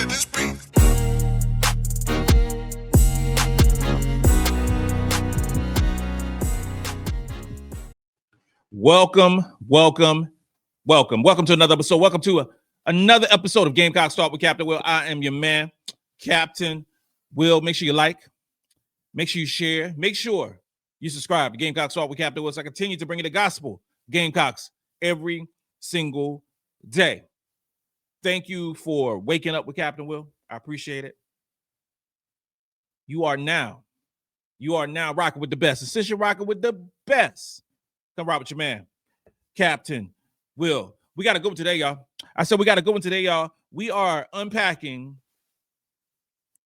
to this beat. Welcome to another episode. Welcome to another episode of Gamecocks Talk with Captain Will. I am your man, Captain Will. Make sure you like, make sure you share, make sure you subscribe to Gamecocks Talk with Captain Will so I continue to bring you the gospel Gamecocks every single day. Thank you for waking up with Captain Will. I appreciate it. You are now rocking with the best. And since you're rocking with the best, come rock with your man, Captain Will. We got to go today, y'all. I said we got to go in today, y'all. We are unpacking.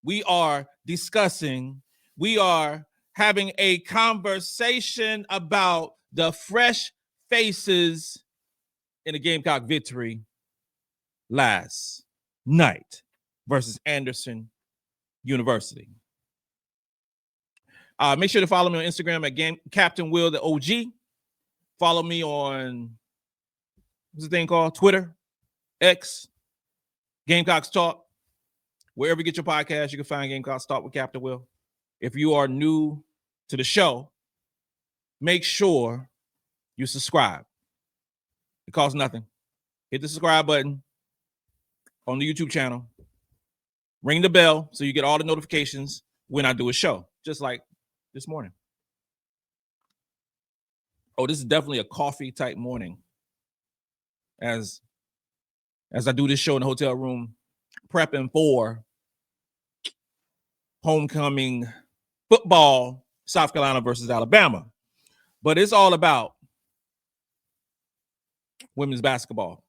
We are discussing. We are having a conversation about the fresh faces in the Gamecock victory last night versus Anderson University. Make sure to follow me on Instagram at Captain Will the OG. Follow me on, what's the thing called? Twitter, X, Gamecocks Talk. Wherever you get your podcast, you can find Gamecocks Talk with Captain Will. If you are new to the show, make sure you subscribe. It costs nothing. Hit the subscribe button on the YouTube channel. Ring the bell so you get all the notifications when I do a show, just like this morning. Oh, this is definitely a coffee type morning. As I do this show in the hotel room, prepping for homecoming football, South Carolina versus Alabama. But it's all about women's basketball.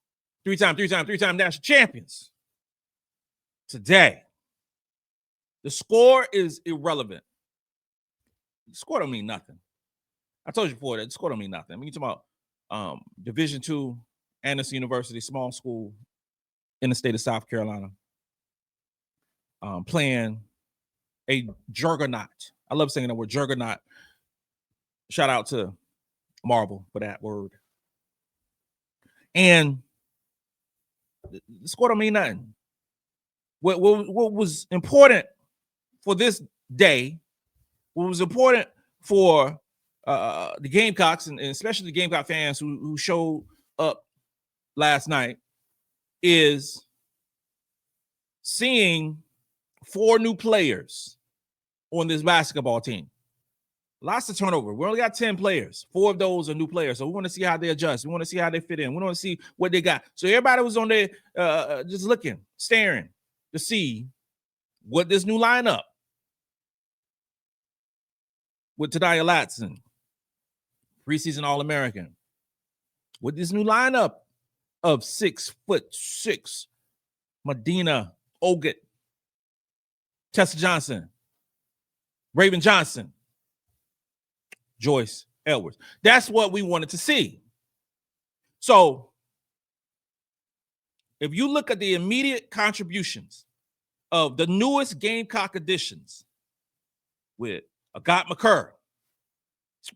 Three-time national champions. Today, the score is irrelevant. The score don't mean nothing. I told you before that the score don't mean nothing. I mean, you're talking about Division II, Anderson University, small school in the state of South Carolina, playing a juggernaut. I love saying that word, juggernaut. Shout out to Marvel for that word. And the score don't mean nothing. What was important for this day, what was important for the Gamecocks and especially the Gamecock fans who showed up last night, is seeing 4 new players on this basketball team. Lots of turnover. We only got 10 players. 4 of those are new players. So we want to see how they adjust. We want to see how they fit in. We want to see what they got. So everybody was on there just looking, staring to see what this new lineup with Ta'Niya Latson, preseason All-American, with this new lineup of 6'6" Madina Okot, Tessa Johnson, Raven Johnson, Joyce Edwards. That's what we wanted to see. So if you look at the immediate contributions of the newest Gamecock additions with Agot,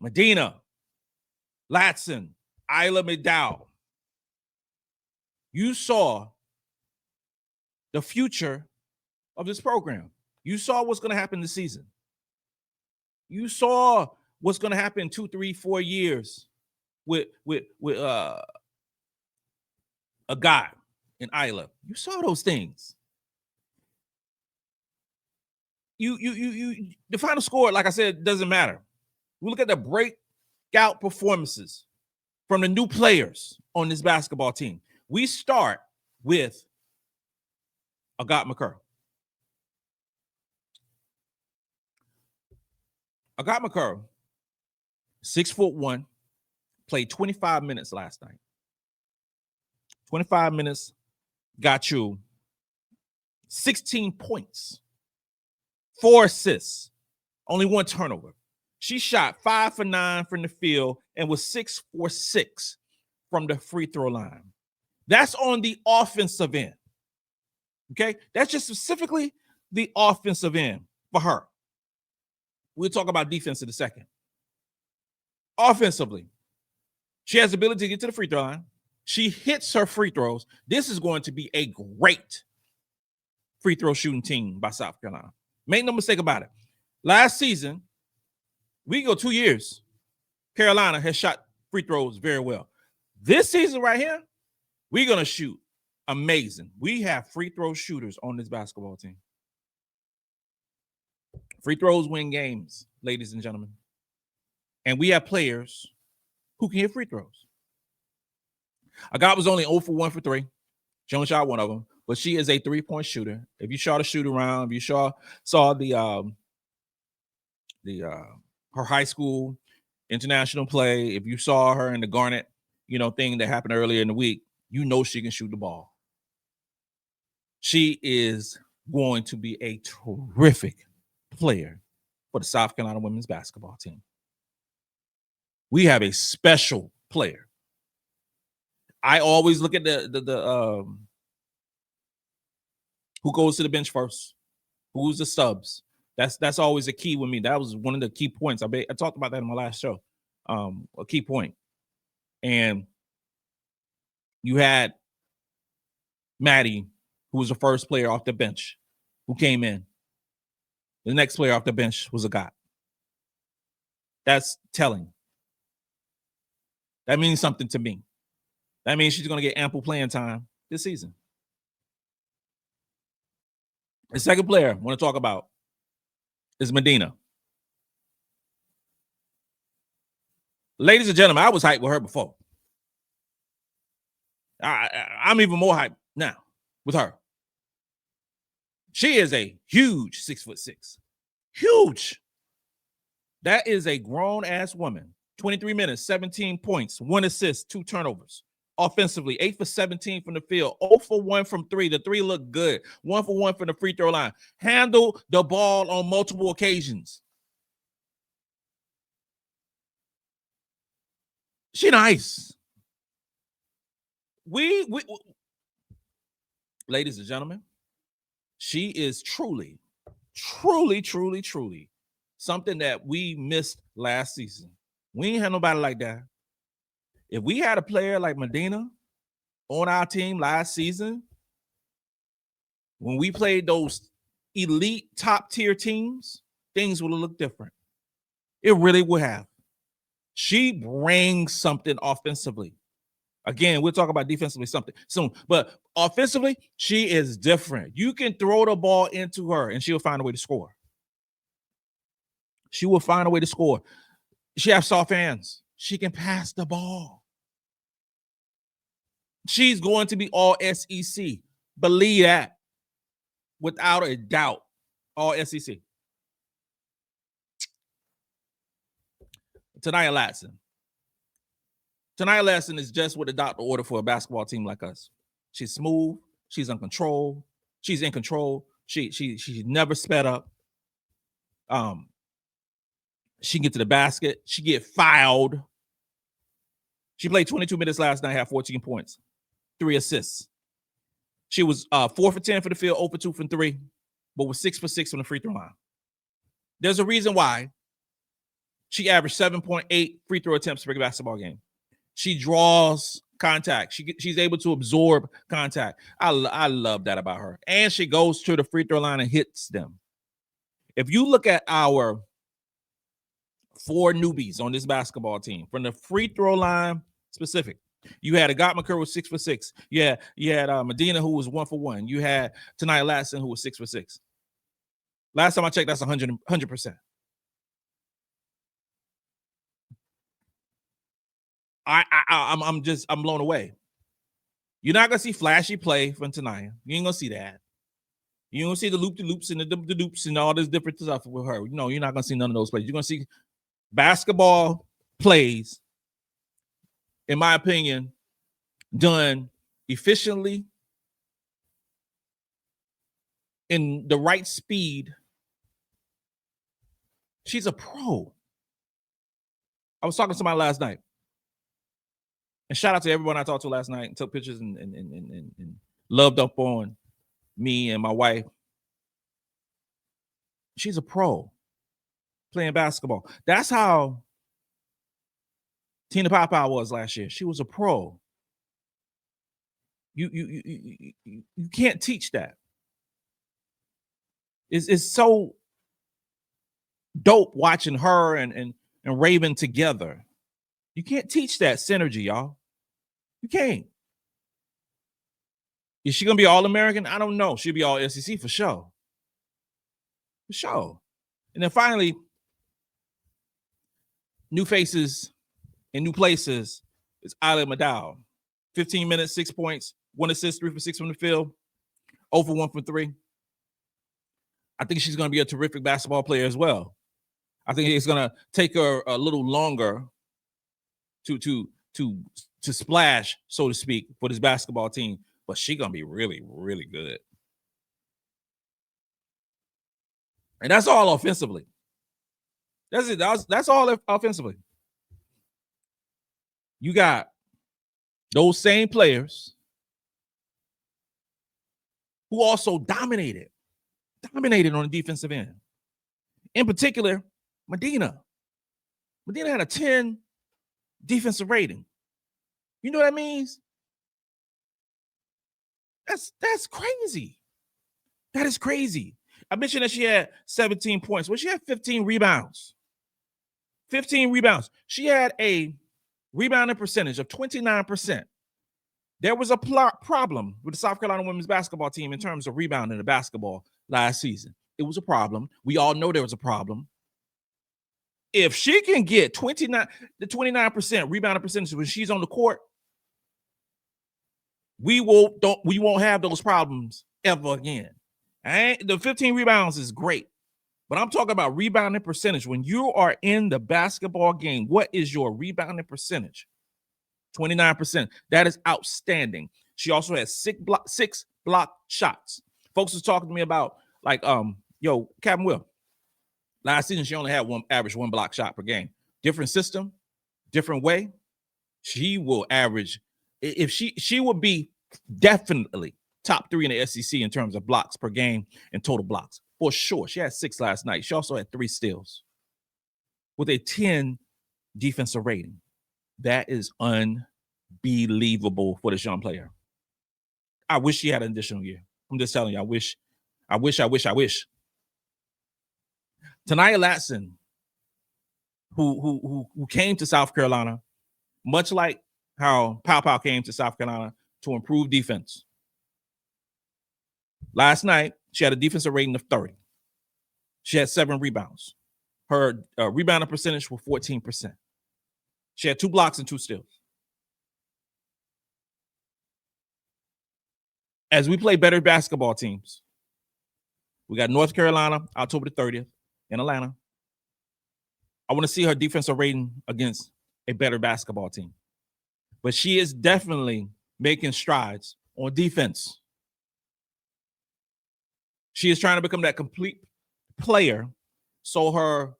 Madina, Latson, Ayla, McDowell, you saw the future of this program. You saw what's going to happen this season. You saw what's going to happen 2, 3, 4 years with Agot and Ayla. You saw those things. You the final score, like I said, doesn't matter. We look at the breakout performances from the new players on this basketball team. We start with Agot. Agot, 6'1", played 25 minutes last night. 25 minutes got you 16 points, 4 assists, only 1 turnover. She shot 5 for 9 from the field and was 6 for 6 from the free throw line. That's on the offensive end. Okay, that's just specifically the offensive end for her. We'll talk about defense in a second. Offensively, she has the ability to get to the free throw line. She hits her free throws. This is going to be a great free throw shooting team by South Carolina. Make no mistake about it. Last season, we go 2 years, Carolina has shot free throws very well. This season right here, we're going to shoot amazing. We have free throw shooters on this basketball team. Free throws win games, ladies and gentlemen. And we have players who can hit free throws. Agot was only 0 for 1 for 3. She only shot one of them, but she is a three-point shooter. If you saw the shoot around, if you saw the her high school international play, if you saw her in the Garnet, thing that happened earlier in the week, she can shoot the ball. She is going to be a terrific player for the South Carolina women's basketball team. We have a special player. I always look at the who goes to the bench first, who's the subs. That's always a key with me. That was one of the key points. I talked about that in my last show. A key point. And you had Maddy, who was the first player off the bench, who came in. The next player off the bench was Agot. That's telling. That means something to me. That means she's going to get ample playing time this season. The second player I want to talk about is Madina. Ladies and gentlemen, I was hyped with her before. I'm even more hyped now with her. She is a huge 6'6". Huge. That is a grown-ass woman. 23 minutes, 17 points, 1 assist, 2 turnovers. Offensively, 8 for 17 from the field, 0 for 1 from 3. The 3 looked good. 1 for 1 from the free throw line. Handled the ball on multiple occasions. She nice. We ladies and gentlemen, she is truly something that we missed last season. We ain't had nobody like that. If we had a player like Madina on our team last season, when we played those elite top-tier teams, things would have looked different. It really would have. She brings something offensively. Again, we'll talk about defensively something soon, but offensively, she is different. You can throw the ball into her, and she'll find a way to score. She will find a way to score. She has soft hands. She can pass the ball. She's going to be all SEC. Believe that. Without a doubt. All SEC. Ta'Niya Latson. Ta'Niya Latson is just what the doctor ordered for a basketball team like us. She's smooth. She's in control. She's in control. She's never sped up. She can get to the basket. She get fouled. She played 22 minutes last night, had 14 points, 3 assists. She was 4 for 10 for the field, 0 for 2 from 3, but was 6 for 6 from the free throw line. There's a reason why she averaged 7.8 free throw attempts per basketball game. She draws contact. She's able to absorb contact. I love that about her. And she goes to the free throw line and hits them. If you look at our 4 newbies on this basketball team, from the free throw line specific, you had Agot McCurry was 6 for 6. You had Madina, who was 1 for 1. You had Ta'Niya Latson, who was 6 for 6. Last time I checked, that's 100%. I'm blown away. You're not gonna see flashy play from Ta'Niya. You ain't gonna see that. You ain't gonna see the loop-de-loops and the doops and all this different stuff with her. No, you're not gonna see none of those plays. You're gonna see basketball plays, in my opinion, done efficiently, in the right speed. She's a pro. I was talking to somebody last night. And shout out to everyone I talked to last night and took pictures and loved up on me and my wife. She's a pro playing basketball. That's how Tina Popow was last year. She was a pro. You can't teach that. It's so dope watching her and Raven together. You can't teach that synergy, y'all. You can't. Is she gonna be All-American? I don't know. She'll be all SEC for sure. For sure. And then finally, new faces in new places is Ayla McDowell. 15 minutes, 6 points, 1 assist, 3 for 6 from the field, 0 for 1 from 3. I think she's going to be a terrific basketball player as well. I think it's going to take her a little longer to splash, so to speak, for this basketball team, but she's going to be really, really good. And that's all offensively. That's it. That's all offensively. You got those same players who also dominated on the defensive end. In particular, Madina. Madina had a 10 defensive rating. You know what that means? That's crazy. That is crazy. I mentioned that she had 17 points. Well, she had 15 rebounds. 15 rebounds. She had a rebounding percentage of 29%. There was a problem with the South Carolina women's basketball team in terms of rebounding the basketball last season. It was a problem. We all know there was a problem. If she can get 29% rebounding percentage when she's on the court, we won't have those problems ever again. The 15 rebounds is great, but I'm talking about rebounding percentage. When you are in the basketball game, what is your rebounding percentage? 29%. That is outstanding. She also has 6 block shots. Folks was talking to me about Captain Will. Last season, she only had average 1 block shot per game. Different system, different way. She will average, if she would be definitely top 3 in the SEC in terms of blocks per game and total blocks. For sure. She had 6 last night. She also had 3 steals with a 10 defensive rating. That is unbelievable for this young player. I wish she had an additional year. I'm just telling you, I wish. Ta'Niya Latson, who came to South Carolina, much like how Pow came to South Carolina to improve defense. Last night, she had a defensive rating of 30. She had 7 rebounds. Her rebounding percentage was 14%. She had 2 blocks and 2 steals. As we play better basketball teams, we got North Carolina, October the 30th in Atlanta. I want to see her defensive rating against a better basketball team. But she is definitely making strides on defense. She is trying to become that complete player, so her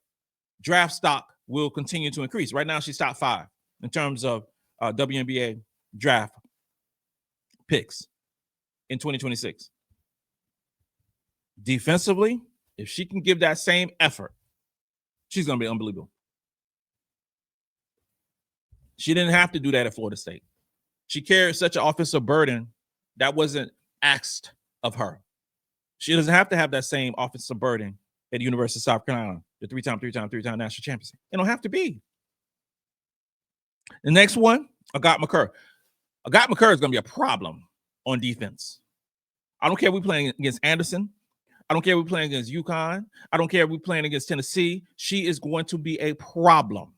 draft stock will continue to increase. Right now, she's top 5 in terms of WNBA draft picks in 2026. Defensively, if she can give that same effort, she's going to be unbelievable. She didn't have to do that at Florida State. She carried such an offensive burden that wasn't asked of her. She doesn't have to have that same offensive burden at the University of South Carolina, the three-time national champions. It don't have to be. The next one, Agot McCurr. Agot McCurr is going to be a problem on defense. I don't care if we're playing against Anderson. I don't care if we're playing against UConn. I don't care if we're playing against Tennessee. She is going to be a problem.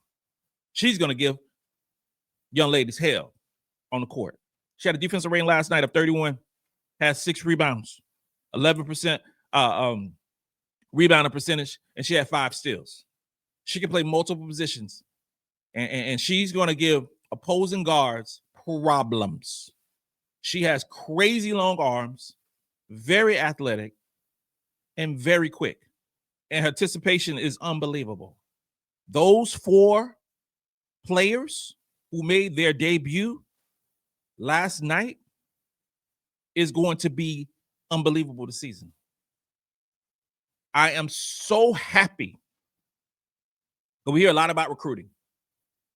She's going to give young ladies hell on the court. She had a defensive rating last night of 31, had 6 rebounds, 11% rebounding percentage, and she had 5 steals. She can play multiple positions, and she's going to give opposing guards problems. She has crazy long arms, very athletic, and very quick. And her anticipation is unbelievable. Those 4 players who made their debut last night is going to be unbelievable this season. I am so happy. We hear a lot about recruiting.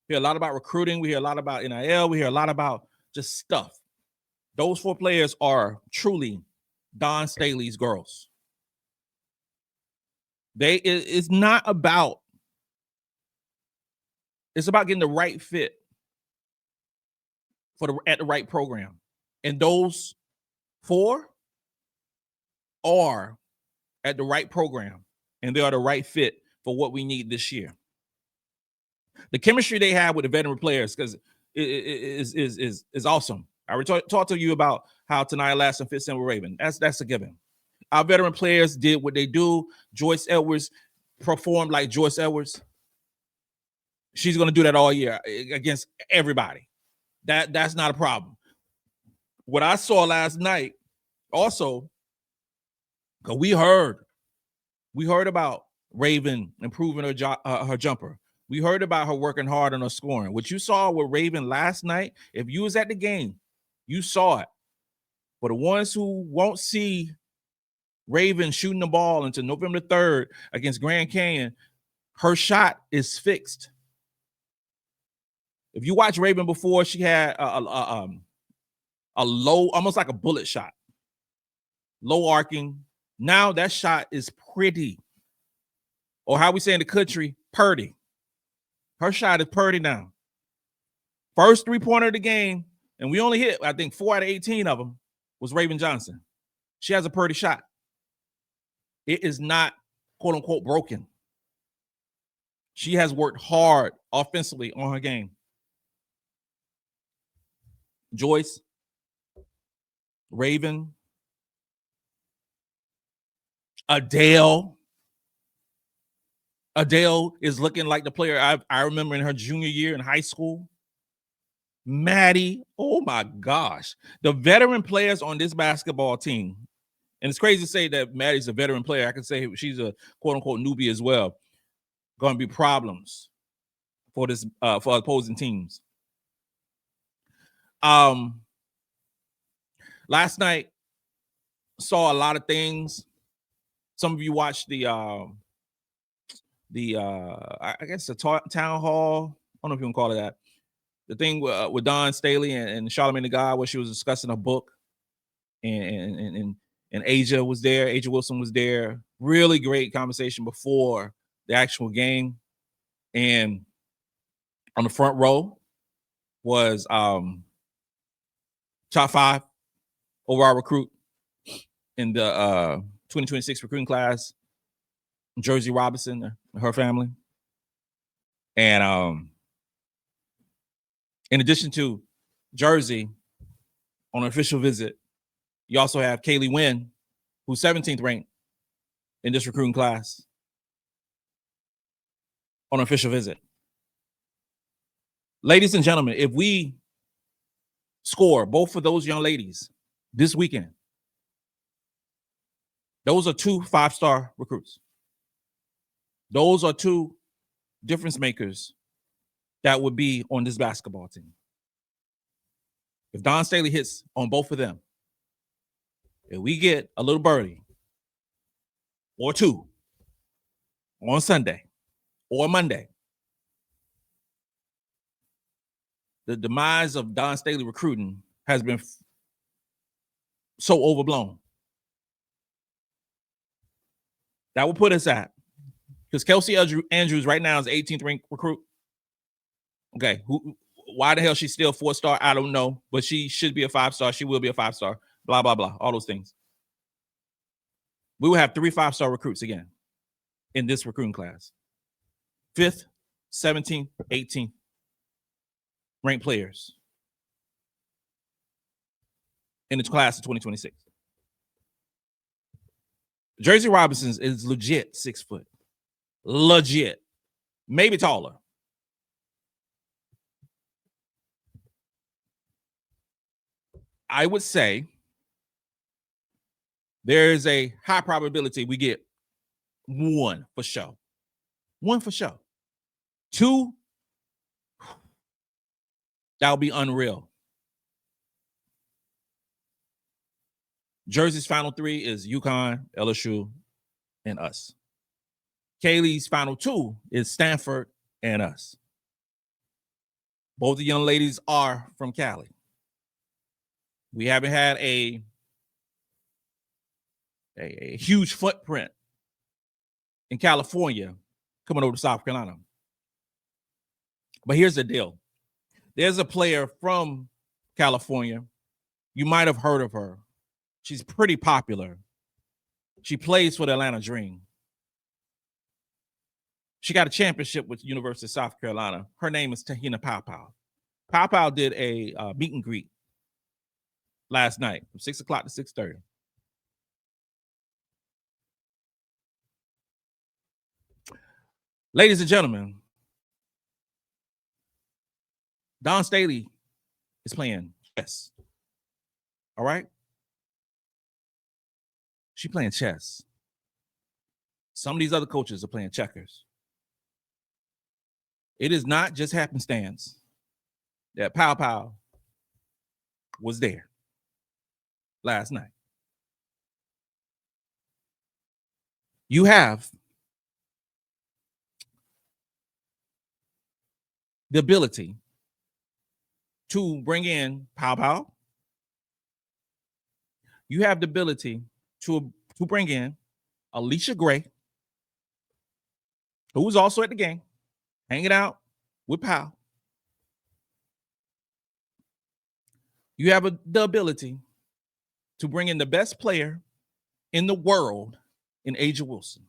We hear a lot about recruiting. We hear a lot about NIL. We hear a lot about just stuff. Those 4 players are truly Dawn Staley's girls. It's not about. It's about getting the right fit at the right program, and those 4 are at the right program, and they are the right fit for what we need this year. The chemistry they have with the veteran players, because is awesome. I already talked to you about how Ta'Niya Latson fits in with Raven. That's a given. Our veteran players did what they do. Joyce Edwards performed like Joyce Edwards. She's going to do that all year against everybody. That's not a problem. What I saw last night, also, because we heard about Raven improving her jumper. We heard about her working hard on her scoring. What you saw with Raven last night, if you was at the game, you saw it. For the ones who won't see Raven shooting the ball until November 3rd against Grand Canyon, her shot is fixed. If you watch Raven before, she had a low, almost like a bullet shot, low arcing. Now that shot is pretty, or how we say in the country, purty. Her shot is purty now. First 3-pointer of the game, and we only hit, I think, 4 out of 18 of them was Raven Johnson. She has a purty shot. It is not, quote unquote, broken. She has worked hard offensively on her game. Joyce, Raven, Adhel is looking like the player I remember in her junior year in high school. Maddy, oh my gosh. The veteran players on this basketball team, and it's crazy to say that Maddy's a veteran player. I can say she's a quote-unquote newbie as well. Going to be problems for this for opposing teams. Last night, saw a lot of things. Some of you watched the I guess the town hall. I don't know if you can call it that. The thing with Dawn Staley and Charlamagne the God, where she was discussing a book, and Asia was there. Asia Wilson was there. Really great conversation before the actual game. And on the front row was top 5 overall recruit in the 2026 recruiting class, Jersey Robinson, her family. And in addition to Jersey, on an official visit, you also have Kaylee Wynn, who's 17th ranked in this recruiting class, on an official visit. Ladies and gentlemen, if we score both of those young ladies this weekend, those are 2 5-star recruits. Those are 2 difference makers that would be on this basketball team. If Dawn Staley hits on both of them, if we get a little birdie or 2 on Sunday or Monday, the demise of Dawn Staley recruiting has been so overblown. That would put us at, because Kelsey Andrews right now is 18th ranked recruit. Okay, why the hell she's still 4-star? I don't know, but she should be a 5-star. She will be a 5-star. Blah, blah, blah. All those things. We will have 3 5-star recruits again in this recruiting class. 5th, 17th, 18th ranked players in the class of 2026. Jersey Robinson is legit 6 foot. Legit. Maybe taller. I would say there is a high probability we get 1 for sure. 1 for sure. 2, that would be unreal. Jersey's final 3 is UConn, LSU, and us. Kaylee's final 2 is Stanford and us. Both the young ladies are from Cali. We haven't had a huge footprint in California coming over to South Carolina. But here's the deal. There's a player from California. You might have heard of her. She's pretty popular. She plays for the Atlanta Dream. She got a championship with the University of South Carolina. Her name is Tahina Powpow. Powpow did a meet and greet last night from 6 o'clock to 6:30. Ladies and gentlemen, Dawn Staley is playing chess. All right? She's playing chess. Some of these other coaches are playing checkers. It is not just happenstance that Powpow was there last night. You have the ability to bring in Powpow. You have the ability to bring in Alicia Gray, who was also at the game, hanging out with Pow. You have the ability to bring in the best player in the world in A'ja Wilson.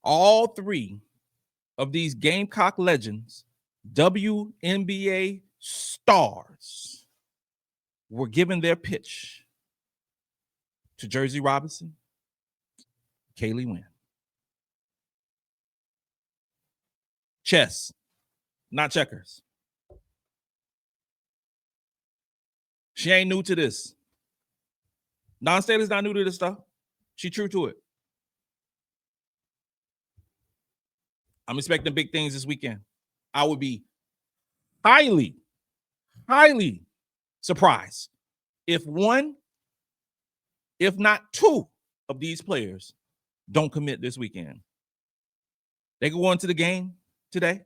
All three of these Gamecock legends, WNBA stars, were given their pitch to Jersey Robinson, Kaylee Wynn. Chess, not checkers. She ain't new to this. Dawn Staley's not new to this stuff. She true to it. I'm expecting big things this weekend. I would be highly, highly surprised if one, if not two of these players don't commit this weekend. They go on to the game today.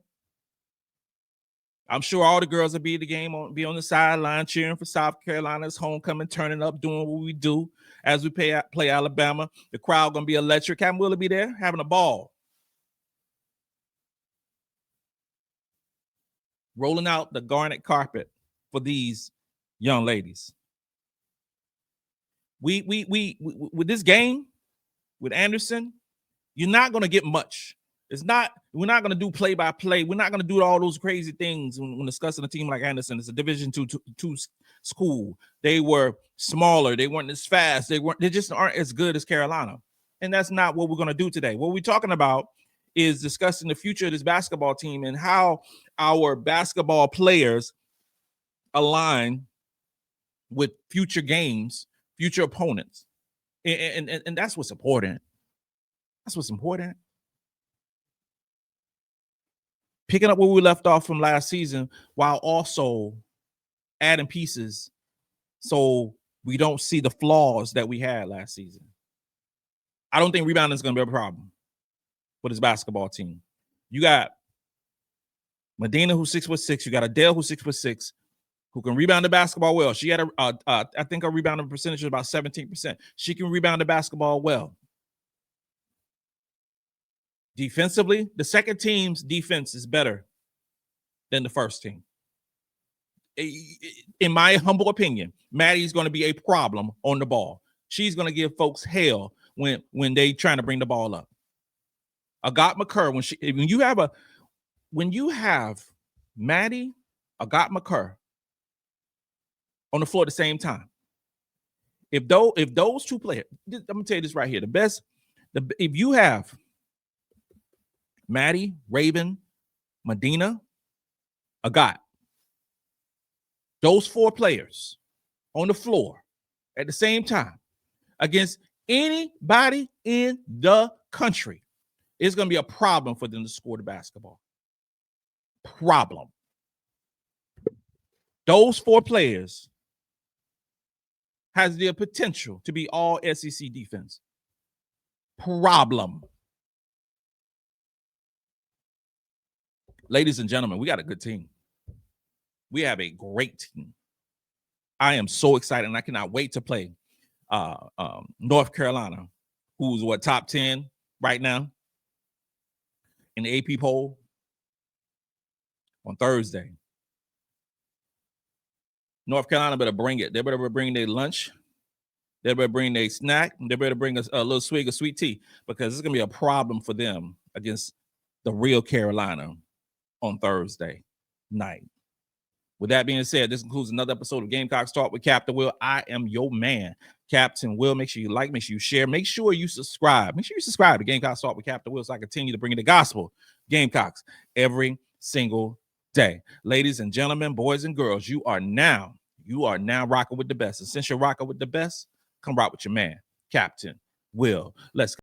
I'm sure all the girls will be at the game, be on the sideline cheering for South Carolina's homecoming, turning up, doing what we do as we play Alabama. The crowd gonna be electric. Captain Will be there having a ball, rolling out the garnet carpet for these young ladies. We with this game with Anderson, you're not gonna get much. We're not going to do play-by-play. We're not going to do all those crazy things when discussing a team like Anderson. It's a Division two school. They were smaller. They weren't as fast. They just aren't as good as Carolina. And that's not what we're going to do today. What we're talking about is discussing the future of this basketball team and how our basketball players align with future games, future opponents. And that's what's important. That's what's important. Picking up where we left off from last season while also adding pieces so we don't see the flaws that we had last season. I don't think rebounding is going to be a problem for this basketball team. You got Madina, who's 6'6". You got Adhel, who's 6'6", who can rebound the basketball well. She had I think her rebounding percentage is about 17%. She can rebound the basketball well. Defensively, the second team's defense is better than the first team. In my humble opinion, Maddie's going to be a problem on the ball. She's going to give folks hell when they trying to bring the ball up. Agot McCurr, when you have Maddy, Agot McCurr on the floor at the same time, if those two players, I'm gonna tell you this right here, if you have Maddy, Raven, Madina, Agot, those four players on the floor at the same time against anybody in the country, it's going to be a problem for them to score the basketball. Problem. Those four players has the potential to be all SEC defense. Problem. Ladies and gentlemen, we got a good team. We have a great team. I am so excited, and I cannot wait to play North Carolina, who's top 10 right now in the AP poll on Thursday. North Carolina better bring it. They better bring their lunch. They better bring their snack. They better bring a little swig of sweet tea, because it's going to be a problem for them against the real Carolina on Thursday night. With that being said, this concludes another episode of Gamecocks Talk with Captain Will. I am your man, Captain Will. Make sure you like, make sure you share, make sure you subscribe. Make sure you subscribe to Gamecocks Talk with Captain Will, so I continue to bring you the gospel Gamecocks every single day. Ladies and gentlemen, boys and girls, you are now rocking with the best. And since you're rocking with the best, come rock with your man, Captain Will. Let's go.